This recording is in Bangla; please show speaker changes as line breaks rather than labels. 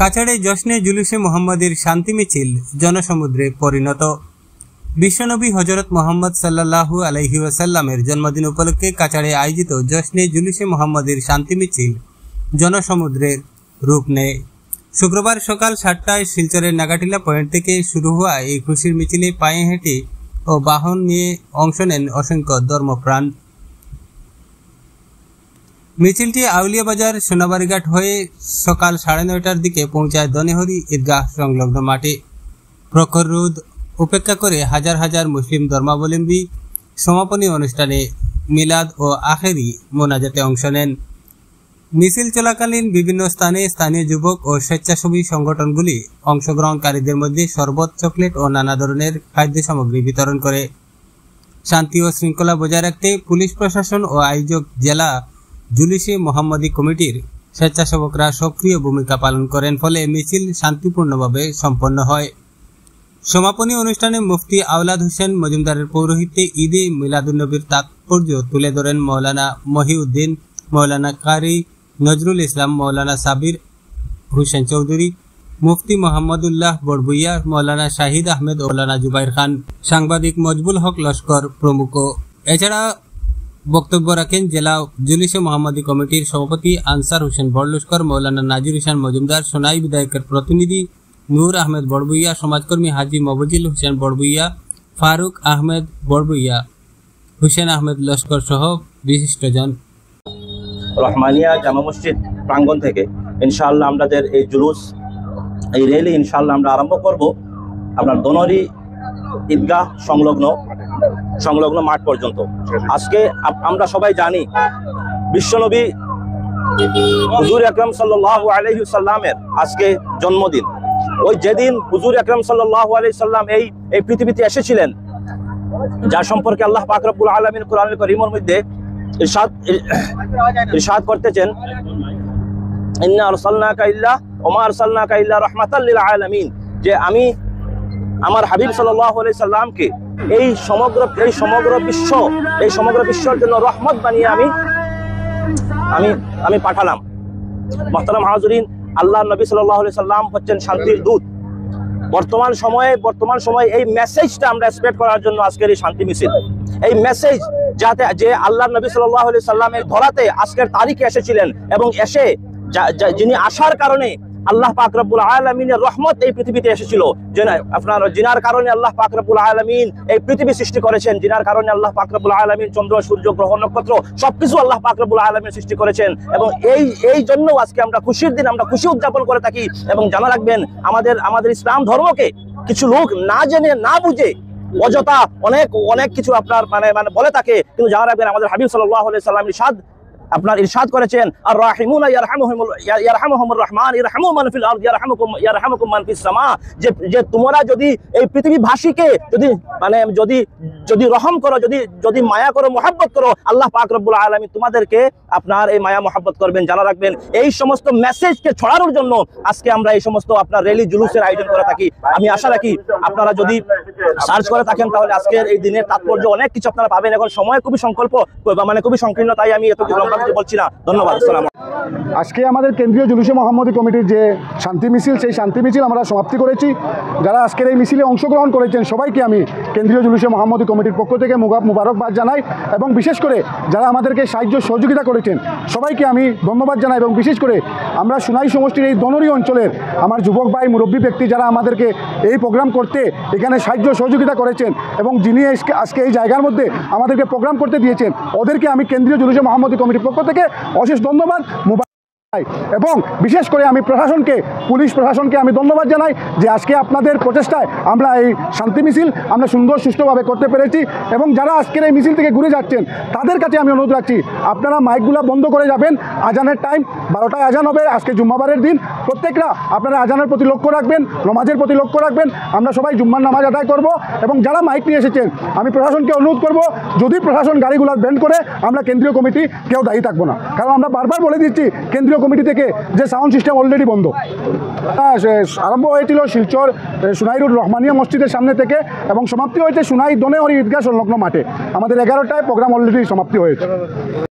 কাছাড়ে জশ্নে জুলুসে মুহাম্মদীর শান্তি মিছিল জনসমুদ্রে পরিণত। বিশ্বনবী হযরত মুহাম্মদ সাল্লাল্লাহু আলাইহি ওয়াসাল্লামের জন্মদিন উপলক্ষে কাছাড়ে আয়োজিত জশ্নে জুলুসে মুহাম্মদীর শান্তি মিছিল জনসমুদ্রের রূপ নেয়। শুক্রবার সকাল 7টায় শিলচরের নাগাটিলা পয়েন্ট থেকে শুরু হওয়া এই খুশির মিছিলে পায়ে হেঁটে ও বাহন নিয়ে অংশ নেন অসংখ্য ধর্মপ্রাণ। মিছিলটি আউলিয়া বাজার সোনাবাড়িঘাট হয়ে সকাল 9:30টার দিকে পৌঁছায় দনেহরি ঈদগাহ সংলগ্ন মাঠে। প্রখর রোদ উপেক্ষা করে হাজার হাজার মুসলিম ধর্মাবলম্বী সমাপনী অনুষ্ঠানে মিলাদ ও আখেরি মোনাজাতে অংশ নেন। মিছিল চলাকালীন বিভিন্ন স্থানে স্থানীয় যুবক ও স্বেচ্ছাসেবী সংগঠনগুলি অংশগ্রহণকারীদের মধ্যে শরবত, চকলেট ও নানা ধরনের খাদ্য সামগ্রী বিতরণ করে। শান্তি ও শৃঙ্খলা বজায় রাখতে পুলিশ প্রশাসন ও আয়োজক জেলা জুলুসে মুহাম্মদী কমিটির স্বেচ্ছাসেবকরা সক্রিয় ভূমিকা পালন করেন, ফলে মিছিল শান্তিপূর্ণভাবে সম্পন্ন হয়। সমাপনী অনুষ্ঠানে মুফতি আওলাদ হোসেন মজুমদারের পৌরোহিত্যে ঈদে মিলাদুন্নবীর তাৎপর্য তুলে ধরেন মৌলানা মহিউদ্দিন, মৌলানা কারি নজরুল ইসলাম, মৌলানা সাবির হুসেন চৌধুরী, মুফতি মোহাম্মদুল্লাহ বড়বুইয়া, মৌলানা শাহিদ আহমেদ ও মৌলানা জুবাইর খান, সাংবাদিক মজবুল হক লস্কর প্রমুখ। এছাড়া বক্তব্য রাখেন জেলা জুলুসে মুহাম্মদী কমিটির সভাপতি আনসার হোসেন বড়লস্কর, মৌলানা নাজির হোসেন মজুমদার, সোনাই বিধায়কের প্রতিনিধি নূর আহমেদ বড়বুইয়া, সমাজকর্মী হাজি মবজিল হোসেন বড়বুইয়া, ফারুক আহমেদ বড়বুইয়া, হুসেন আহমেদ লস্কর সহ বিশিষ্টজন।
রহমানিয়া জামা মসজিদ প্রাঙ্গণ থেকে ইনশাআল্লাহ আমাদের এই জুলুস, এই র্যালি ইনশাআল্লাহ আমরা আরম্ভ করব আপনার দনহরি ঈদগাহ সংলগ্ন মাঠ পর্যন্ত। আজকে আমরা সবাই জানি বিশ্বনবী হুজুর আকরাম সাল্লাল্লাহু আলাইহি ওয়াসাল্লামের আজকে জন্মদিন। ওই যেদিন হুজুর আকরাম সাল্লাল্লাহু আলাইহি ওয়াসাল্লাম এই পৃথিবীতে এসেছিলেন, যার সম্পর্কে আল্লাহ পাক রব্বুল আলামিন কোরআনুল কারীমের মধ্যে ইরশাদ করতেছেন, ইন্না আরসালনাকা ইল্লা ওয়া মা আরসালনাকা ইল্লা রাহমাতাল লিল আলামিন, যে আমি আমার হাবিব সাল্লাল্লাহু আলাইহি সাল্লামকে এই সমগ্র বিশ্বের জন্য রহমত বানিয়ে আমি পাঠালাম। মুহতারাম হাজিরিন, আল্লাহর নবী সাল্লাল্লাহু আলাইহি সাল্লাম হচ্ছেন শান্তির দূত। বর্তমান সময়ে এই মেসেজটা আমরা স্প্রেড করার জন্য আজকের এই শান্তি মিছিল, এই মেসেজ যাতে যে আল্লাহর নবী সাল্লাল্লাহু আলাইহি সাল্লাম এই ধরাতে আজকের তারিখে এসেছিলেন এবং এসে যিনি আসার কারণে আল্লাহ পাক রব্বুল আলামিনের রহমত এই পৃথিবীতে এসেছিল, জিনার কারণে আল্লাহ পাক রব্বুল আলামিন এই পৃথিবী সৃষ্টি করেছেন, জিনার কারণে আল্লাহ পাক রব্বুল আলামিন চন্দ্র, সূর্য, গ্রহ, নক্ষত্র সবকিছু আল্লাহ পাক রব্বুল আলামিন সৃষ্টি করেছেন। এবং এই জন্য আজকে আমরা খুশির দিন, আমরা খুশি উদযাপন করে থাকি। এবং জানা রাখবেন, আমাদের ইসলাম ধর্মকে কিছু লোক না জেনে না বুঝে অযথা অনেক কিছু আপনার মানে বলে থাকে, কিন্তু জানা রাখবেন আমাদের হাবিব সাল্লাল্লাহু আলাইহি সাল্লাম ইরশাদ করেছেন, আর রাহিমুনা ইয়ারহামুহুমুর রহমান ইয়ারহামু মান ফিল আরদ ইয়ারহামুকুম মান ফিস সামা, যে তোমরা যদি এই পৃথিবীবাসীকে যদি রহম করো, যদি মায়া করো, মহব্বত করো, আল্লাহ পাক রব্বুল আলামিন তোমাদেরকে আপনার এই মায়া মহব্বত করবেন। জানা রাখবেন, এই সমস্ত মেসেজকে ছড়ানোর জন্য আজকে আমরা এই সমস্ত আপনার র্যালি জুলুসের আয়োজন করে থাকি। আমি আশা রাখি আপনারা যদি সার্চ করে থাকেন তাহলে আজকের এই দিনের তাৎপর্য অনেক কিছু আপনারা পাবেন। এখন সময় খুবই খুবই সংকীর্ণ, তাই আমি এত কিছু লম্বা কিছু বলছি না। ধন্যবাদ।
আজকে আমাদের কেন্দ্রীয় জুলুসে মুহাম্মদী কমিটির যে শান্তি মিছিল, সেই শান্তি মিছিল আমরা সমাপ্তি করেছি। যারা আজকের এই মিছিলে অংশগ্রহণ করেছেন সবাইকে আমি কেন্দ্রীয় জুলুসে মুহাম্মদী কমিটির পক্ষ থেকে মুবারকবাদ জানাই, এবং বিশেষ করে যারা আমাদেরকে সাহায্য সহযোগিতা করেছেন সবাইকে আমি ধন্যবাদ জানাই। এবং বিশেষ করে আমরা সুনাই সমষ্টির এই দনহরি অঞ্চলের আমার যুবক ভাই, মুরব্বী ব্যক্তি যারা আমাদেরকে এই প্রোগ্রাম করতে এখানে সাহায্য সহযোগিতা করেছেন এবং যিনি আজকে এই জায়গার মধ্যে আমাদেরকে প্রোগ্রাম করতে দিয়েছেন, ওদেরকে আমি কেন্দ্রীয় জুলুসে মুহাম্মদী কমিটির পক্ষ থেকে অশেষ ধন্যবাদ। এবং বিশেষ করে আমি পুলিশ প্রশাসনকে আমি ধন্যবাদ জানাই যে আজকে আপনাদের প্রচেষ্টায় আমরা এই শান্তি মিছিল আমরা সুষ্ঠুভাবে করতে পেরেছি। এবং যারা আজকের এই মিছিল থেকে ঘুরে যাচ্ছেন তাদের কাছে আমি অনুরোধ রাখছি, আপনারা মাইকগুলো বন্ধ করে যাবেন। আজানের টাইম 12টায় আজান হবে, আজকে জুম্মাবারের দিন। প্রত্যেকটা আপনারা আজানের প্রতি লক্ষ্য রাখবেন, নামাজের প্রতি লক্ষ্য রাখবেন। আমরা সবাই জুম্মার নামাজ আদায় করব। এবং যারা মাইক নিয়ে এসেছেন আমি প্রশাসনকে অনুরোধ করব, যদি প্রশাসন গাড়িগুলো ব্যান করে আমরা কেন্দ্রীয় কমিটি কেউ দায়ী থাকবো না, কারণ আমরা বারবার বলে দিচ্ছি কেন্দ্রীয় কমিটি থেকে যে সাউন্ড সিস্টেম অলরেডি বন্ধ। আরম্ভ হয়েছিল শিলচর সুনাই রোড রহমানিয়া মসজিদের সামনে থেকে এবং সমাপ্তি হয়েছে সুনাই দনেহরি ঈদগাহ সংলগ্ন মাঠে। আমাদের 11টায় প্রোগ্রাম অলরেডি সমাপ্তি হয়েছে।